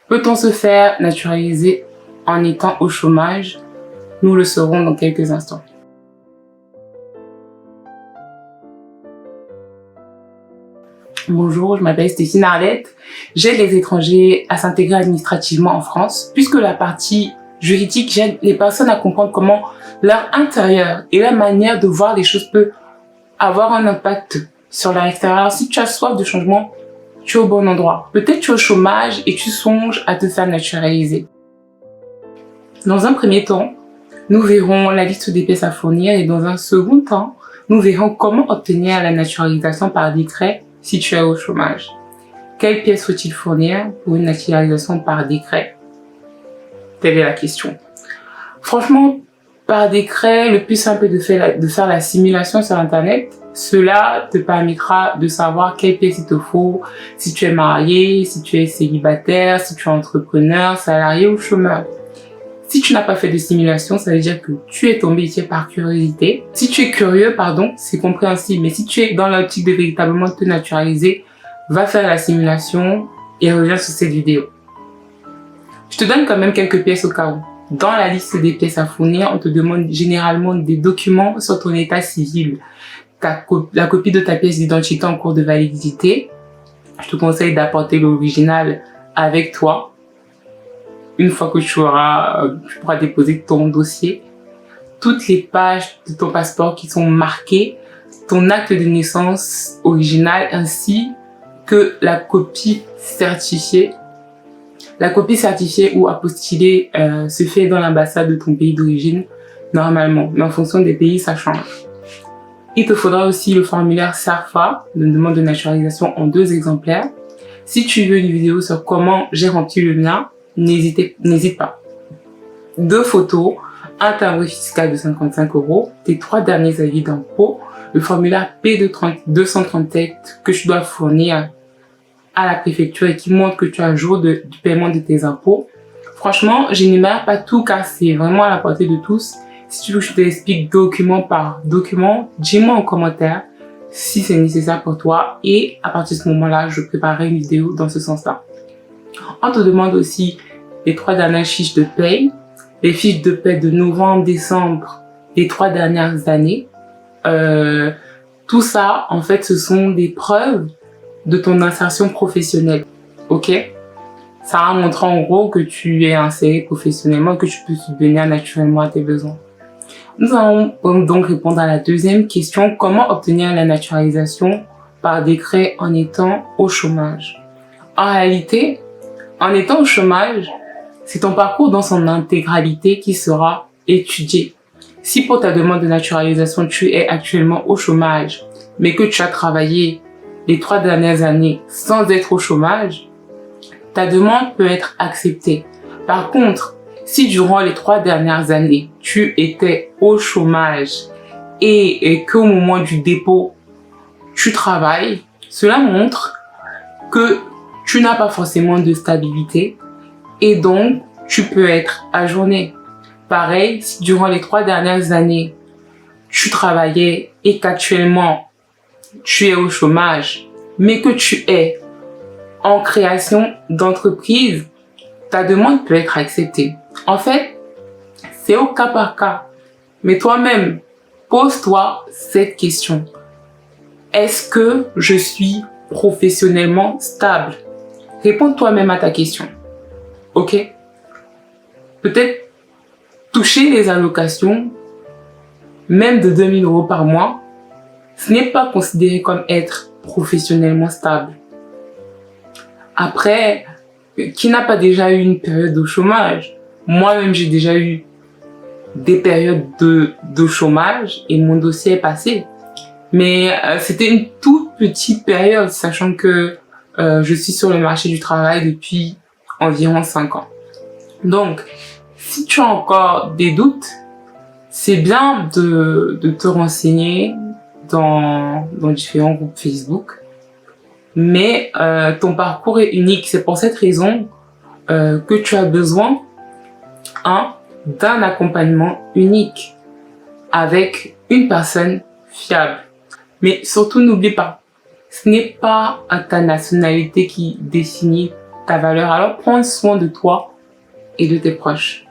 Peut-on se faire naturaliser en étant au chômage? Nous le saurons dans quelques instants. Bonjour, je m'appelle Stéphine Arlette. J'aide les étrangers à s'intégrer administrativement en France, puisque la partie juridique, j'aide les personnes à comprendre comment leur intérieur et la manière de voir les choses peut avoir un impact sur leur extérieur. Si tu as soif de changement, tu es au bon endroit. Peut-être tu es au chômage et tu songes à te faire naturaliser. Dans un premier temps, nous verrons la liste des pièces à fournir et dans un second temps, nous verrons comment obtenir la naturalisation par décret si tu es au chômage. Quelles pièces faut-il fournir pour une naturalisation par décret? Telle est la question. Franchement, par décret, le plus simple est de faire la simulation sur Internet. Cela te permettra de savoir quelles pièces il te faut, si tu es marié, si tu es célibataire, si tu es entrepreneur, salarié ou chômeur. Si tu n'as pas fait de simulation, ça veut dire que tu es tombé ici par curiosité. Si tu es curieux, c'est compréhensible. Mais si tu es dans l'optique de véritablement te naturaliser, va faire la simulation et reviens sur cette vidéo. Je te donne quand même quelques pièces au cas où. Dans la liste des pièces à fournir, on te demande généralement des documents sur ton état civil. La copie de ta pièce d'identité en cours de validité. Je te conseille d'apporter l'original avec toi. Une fois que tu pourras déposer ton dossier, toutes les pages de ton passeport qui sont marquées, ton acte de naissance original ainsi que la copie certifiée. La copie certifiée ou apostillée se fait dans l'ambassade de ton pays d'origine normalement, mais en fonction des pays ça change. Il te faudra aussi le formulaire SARFA, de demande de naturalisation en 2 exemplaires. Si tu veux une vidéo sur comment j'ai rempli le mien, n'hésite pas. 2 photos, un timbre fiscal de 55 €, tes 3 derniers avis d'impôt, le formulaire P237 que tu dois fournir à la préfecture et qui montre que tu as jour du paiement de tes impôts. Franchement, j'énumère pas tout car c'est vraiment à la portée de tous. Si tu veux que je te explique document par document, dis-moi en commentaire si c'est nécessaire pour toi et à partir de ce moment-là, je préparerai une vidéo dans ce sens-là. On te demande aussi les 3 dernières fiches de paye, les fiches de paie de novembre, décembre, les 3 dernières années. Tout ça, en fait, ce sont des preuves de ton insertion professionnelle. Ok? Ça va montrer en gros que tu es inséré professionnellement, que tu peux subvenir naturellement à tes besoins. Nous allons donc répondre à la deuxième question. Comment obtenir la naturalisation par décret en étant au chômage? En réalité, en étant au chômage, c'est ton parcours dans son intégralité qui sera étudié. Si pour ta demande de naturalisation, tu es actuellement au chômage, mais que tu as travaillé les 3 dernières années sans être au chômage, ta demande peut être acceptée. Par contre, si durant les 3 dernières années, tu étais au chômage et qu'au moment du dépôt, tu travailles, cela montre que tu n'as pas forcément de stabilité et donc tu peux être ajourné. Pareil, si durant les 3 dernières années, tu travaillais et qu'actuellement tu es au chômage, mais que tu es en création d'entreprise, ta demande peut être acceptée. En fait, c'est au cas par cas. Mais toi-même, pose-toi cette question. Est-ce que je suis professionnellement stable? Réponds toi-même à ta question. Ok? Peut-être toucher les allocations, même de 2 000 € par mois, ce n'est pas considéré comme être professionnellement stable. Après, qui n'a pas déjà eu une période de chômage? Moi-même, j'ai déjà eu des périodes de chômage et mon dossier est passé. Mais c'était une toute petite période, sachant que je suis sur le marché du travail depuis environ 5 ans. Donc, si tu as encore des doutes, c'est bien de te renseigner dans différents groupes Facebook. Mais ton parcours est unique. C'est pour cette raison que tu as besoin d'un accompagnement unique avec une personne fiable. Mais surtout, n'oublie pas, ce n'est pas ta nationalité qui définit ta valeur. Alors prends soin de toi et de tes proches.